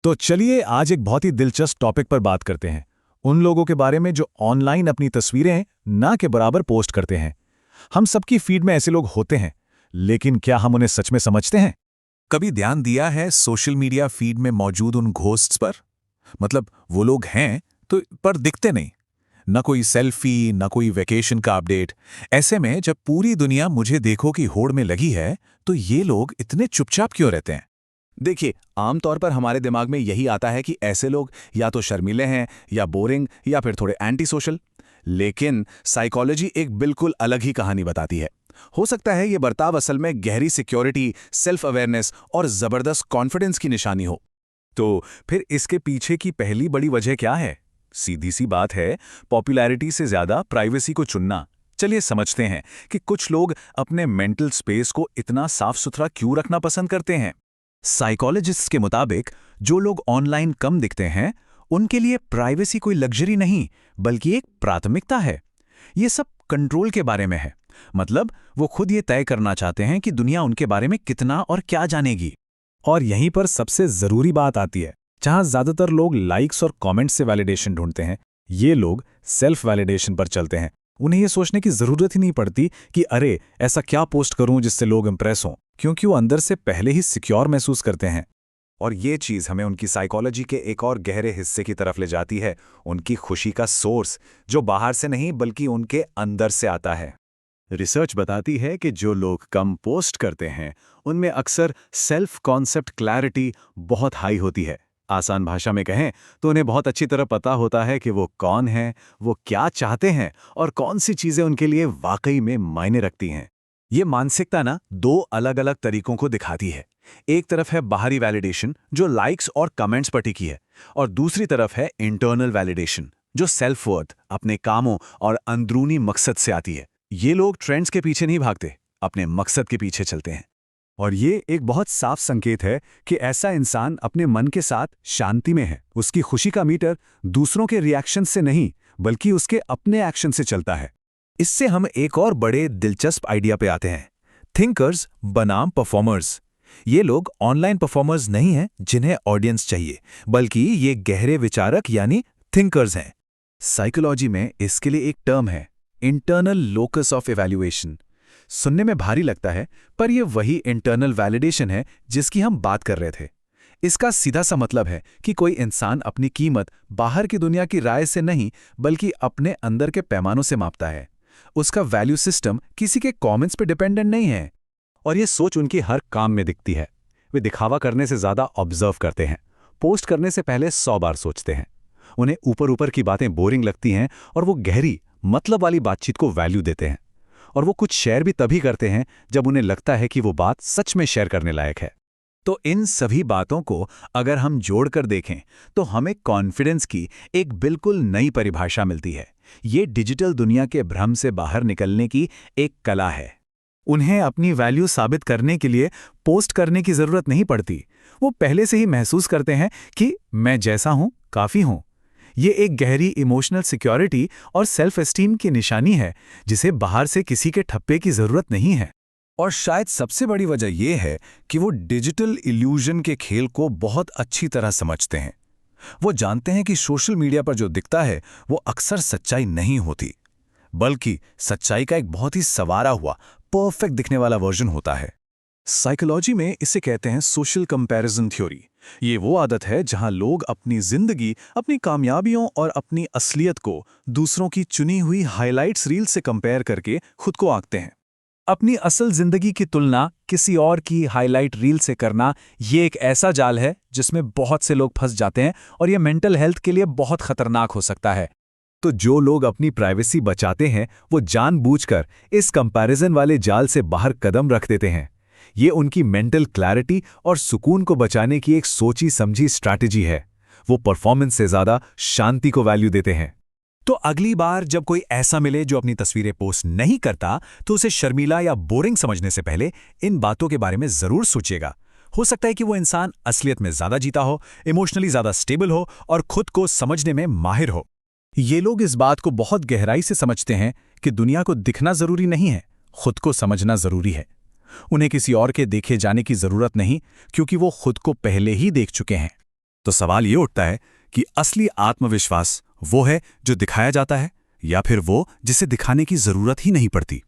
तो चलिए आज एक बहुत ही दिलचस्प टॉपिक पर बात करते हैं। उन लोगों के बारे में जो ऑनलाइन अपनी तस्वीरें ना के बराबर पोस्ट करते हैं। हम सबकी फीड में ऐसे लोग होते हैं, लेकिन क्या हम उन्हें सच में समझते हैं? कभी ध्यान दिया है सोशल मीडिया फीड में मौजूद उन घोस्ट्स पर? मतलब वो लोग हैं तो पर दिखते नहीं। न कोई सेल्फी, न कोई वेकेशन का अपडेट। ऐसे में जब पूरी दुनिया मुझे देखो की होड़ में लगी है, तो ये लोग इतने चुपचाप क्यों रहते हैं? देखिए, आमतौर पर हमारे दिमाग में यही आता है कि ऐसे लोग या तो शर्मीले हैं, या बोरिंग, या फिर थोड़े एंटी सोशल। लेकिन साइकोलॉजी एक बिल्कुल अलग ही कहानी बताती है। हो सकता है ये बर्ताव असल में गहरी सिक्योरिटी, सेल्फ अवेयरनेस और जबरदस्त कॉन्फिडेंस की निशानी हो। तो फिर इसके पीछे की पहली बड़ी वजह क्या है? सीधी सी बात है, पॉपुलैरिटी से ज्यादा प्राइवेसी को चुनना। चलिए समझते हैं कि कुछ लोग अपने मेंटल स्पेस को इतना साफ सुथरा क्यों रखना पसंद करते हैं। साइकोलॉजिस्ट्स के मुताबिक जो लोग ऑनलाइन कम दिखते हैं, उनके लिए प्राइवेसी कोई लग्जरी नहीं, बल्कि एक प्राथमिकता है। ये सब कंट्रोल के बारे में है। मतलब वो खुद ये तय करना चाहते हैं कि दुनिया उनके बारे में कितना और क्या जानेगी। और यहीं पर सबसे जरूरी बात आती है, जहां ज्यादातर लोग लाइक्स और कमेंट्स से वैलिडेशन ढूंढते हैं। ये लोग सेल्फ वैलिडेशन पर चलते हैं। उन्हें ये सोचने की जरूरत ही नहीं पड़ती कि अरे ऐसा क्या पोस्ट करूं जिससे लोग इंप्रेस हों, क्योंकि वो अंदर से पहले ही सिक्योर महसूस करते हैं। और ये चीज़ हमें उनकी साइकोलॉजी के एक और गहरे हिस्से की तरफ ले जाती है, उनकी खुशी का सोर्स, जो बाहर से नहीं बल्कि उनके अंदर से आता है। रिसर्च बताती है कि जो लोग कम पोस्ट करते हैं, उनमें अक्सर सेल्फ कॉन्सेप्ट क्लैरिटी बहुत हाई होती है। आसान भाषा में कहें तो उन्हें बहुत अच्छी तरह पता होता है कि वो कौन हैं, वो क्या चाहते हैं और कौन सी चीज़ें उनके लिए वाकई में मायने रखती हैं। ये मानसिकता ना दो अलग अलग तरीकों को दिखाती है। एक तरफ है बाहरी वैलिडेशन, जो लाइक्स और कमेंट्स पर टिकी है, और दूसरी तरफ है इंटरनल वैलिडेशन, जो सेल्फ वर्थ, अपने कामों और अंदरूनी मकसद से आती है। ये लोग ट्रेंड्स के पीछे नहीं भागते, अपने मकसद के पीछे चलते हैं। और ये एक बहुत साफ संकेत है कि ऐसा इंसान अपने मन के साथ शांति में है। उसकी खुशी का मीटर दूसरों के रिएक्शन से नहीं, बल्कि उसके अपने एक्शन से चलता है। इससे हम एक और बड़े दिलचस्प आइडिया पे आते हैं, थिंकर्स बनाम परफॉर्मर्स। ये लोग ऑनलाइन परफॉर्मर्स नहीं हैं जिन्हें ऑडियंस चाहिए, बल्कि ये गहरे विचारक यानी थिंकर्स हैं। साइकोलॉजी में इसके लिए एक टर्म है, इंटरनल लोकस ऑफ इवैल्यूएशन। सुनने में भारी लगता है, पर यह वही इंटरनल वैलिडेशन है जिसकी हम बात कर रहे थे। इसका सीधा सा मतलब है कि कोई इंसान अपनी कीमत बाहर की दुनिया की राय से नहीं, बल्कि अपने अंदर के पैमानों से मापता है। उसका वैल्यू सिस्टम किसी के कमेंट्स पे डिपेंडेंट नहीं है। और ये सोच उनकी हर काम में दिखती है। वे दिखावा करने से ज्यादा ऑब्जर्व करते हैं, पोस्ट करने से पहले 100 बार सोचते हैं। उन्हें ऊपर ऊपर की बातें बोरिंग लगती हैं और वो गहरी मतलब वाली बातचीत को वैल्यू देते हैं। और वो कुछ शेयर भी तभी करते हैं जब उन्हें लगता है कि वो बात सच में शेयर करने लायक है। तो इन सभी बातों को अगर हम जोड़कर देखें तो हमें कॉन्फिडेंस की एक बिल्कुल नई परिभाषा मिलती है। ये डिजिटल दुनिया के भ्रम से बाहर निकलने की एक कला है। उन्हें अपनी वैल्यू साबित करने के लिए पोस्ट करने की जरूरत नहीं पड़ती। वो पहले से ही महसूस करते हैं कि मैं जैसा हूं काफी हूं। ये एक गहरी इमोशनल सिक्योरिटी और सेल्फ एस्टीम की निशानी है, जिसे बाहर से किसी के ठप्पे की जरूरत नहीं है। और शायद सबसे बड़ी वजह यह है कि वो डिजिटल इल्यूजन के खेल को बहुत अच्छी तरह समझते हैं। वो जानते हैं कि सोशल मीडिया पर जो दिखता है वो अक्सर सच्चाई नहीं होती, बल्कि सच्चाई का एक बहुत ही संवारा हुआ, परफेक्ट दिखने वाला वर्जन होता है। साइकोलॉजी में इसे कहते हैं सोशल कंपैरिजन थ्योरी। ये वो आदत है जहां लोग अपनी जिंदगी, अपनी कामयाबियों और अपनी असलियत को दूसरों की चुनी हुई हाइलाइट्स रील से कंपेयर करके खुद को आंकते हैं। अपनी असल जिंदगी की तुलना किसी और की हाइलाइट रील से करना, ये एक ऐसा जाल है जिसमें बहुत से लोग फंस जाते हैं, और ये मेंटल हेल्थ के लिए बहुत खतरनाक हो सकता है। तो जो लोग अपनी प्राइवेसी बचाते हैं, वो जानबूझकर इस कंपैरिजन वाले जाल से बाहर कदम रख देते हैं। ये उनकी मेंटल क्लैरिटी और सुकून को बचाने की एक सोची समझी स्ट्रैटेजी है। वो परफॉर्मेंस से ज्यादा शांति को वैल्यू देते हैं। तो अगली बार जब कोई ऐसा मिले जो अपनी तस्वीरें पोस्ट नहीं करता, तो उसे शर्मीला या बोरिंग समझने से पहले इन बातों के बारे में जरूर सोचिएगा। हो सकता है कि वो इंसान असलियत में ज्यादा जीता हो, इमोशनली ज्यादा स्टेबल हो और खुद को समझने में माहिर हो। ये लोग इस बात को बहुत गहराई से समझते हैं कि दुनिया को दिखना जरूरी नहीं है, खुद को समझना जरूरी है। उन्हें किसी और के देखे जाने की जरूरत नहीं, क्योंकि वो खुद को पहले ही देख चुके हैं। तो सवाल ये उठता है कि असली आत्मविश्वास वो है जो दिखाया जाता है या फिर वो जिसे दिखाने की जरूरत ही नहीं पड़ती।